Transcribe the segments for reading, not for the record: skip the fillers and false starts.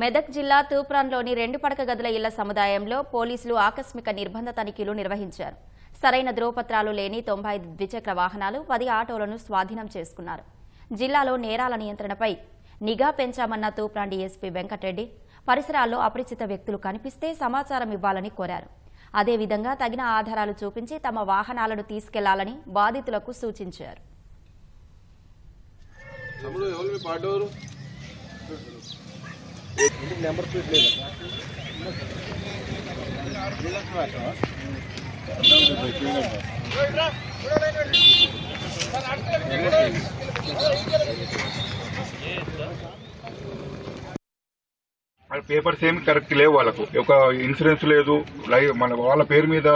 మెదక్ జిల్లా తూప్రాన్లోని 2 పడక గదుల ఇళ్ల సముదాయంలో పోలీసులు ఆకస్మిక నిర్బంధ తనిఖీలు నిర్వహించారు. సరైన ధ్రువపత్రాలు లేని 95 ద్విచక్ర వాహనాలు, 10 ఆటోలను స్వాధీనం చేసుకున్నారు. జిల్లాలో నేరాల నియంత్రణపై నిఘా పెంచామన్న తూప్రాన్ డీఎస్పీ వెంకటరెడ్డి పరిసరాల్లో అపరిచిత వ్యక్తులు కనిపిస్తే సమాచారం ఇవ్వాలని కోరారు. అదేవిధంగా తగిన ఆధారాలు చూపించి తమ వాహనాలను తీసుకెళ్లాలని బాధితులకు సూచించారు. నెంబర్ ప్లేట్ లేదు. పేపర్స్ ఏమి కరెక్ట్ లేవు, వాళ్ళకు ఒక ఇన్సూరెన్స్ లేదు, మన వాళ్ళ పేరు మీద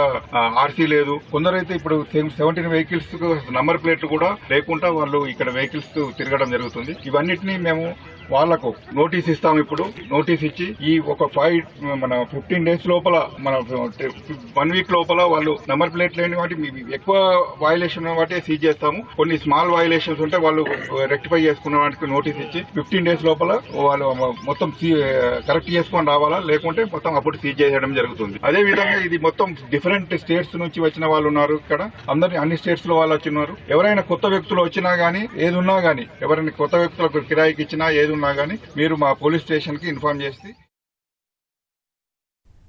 ఆర్సీ లేదు. కొందరైతే ఇప్పుడు 17 వెహికల్స్ నంబర్ ప్లేట్లు కూడా లేకుండా వాళ్ళు ఇక్కడ వెహికల్స్ తిరగడం జరుగుతుంది. ఇవన్నిటినీ మేము వాళ్లకు నోటీస్ ఇస్తాం. ఇప్పుడు నోటీస్ ఇచ్చి ఈ ఒక 15 డేస్ లోపల, మన 1 వీక్ లోపల వాళ్ళు నంబర్ ప్లేట్ లేని వాటి ఎక్కువ వయలేషన్ వాటి సీజ్ చేస్తాము. కొన్ని స్మాల్ వయలేషన్స్ ఉంటే వాళ్ళు రెక్టిఫై చేసుకున్న వాటికి నోటీస్ ఇచ్చి 15 డేస్ లోపల వాళ్ళు మొత్తం కరెక్ట్ చేసుకొని రావాలా, లేకుంటే మొత్తం అప్పుడు సీజ్ చేయడం జరుగుతుంది. అదే విధంగా ఇది మొత్తం డిఫరెంట్ స్టేట్స్ నుంచి వచ్చిన వాళ్ళు ఉన్నారు. ఇక్కడ అన్ని స్టేట్స్ లో వాళ్ళు వచ్చినారు. ఎవరైనా కొత్త వ్యక్తులు వచ్చినా గానీ, ఏదున్నా గానీ, ఎవరైనా కొత్త వ్యక్తులకు కిరాయికి ఇచ్చినా ఏది ఉన్నా గానీ మీరు మా పోలీస్ స్టేషన్ కి ఇన్ఫార్మ్ చేసి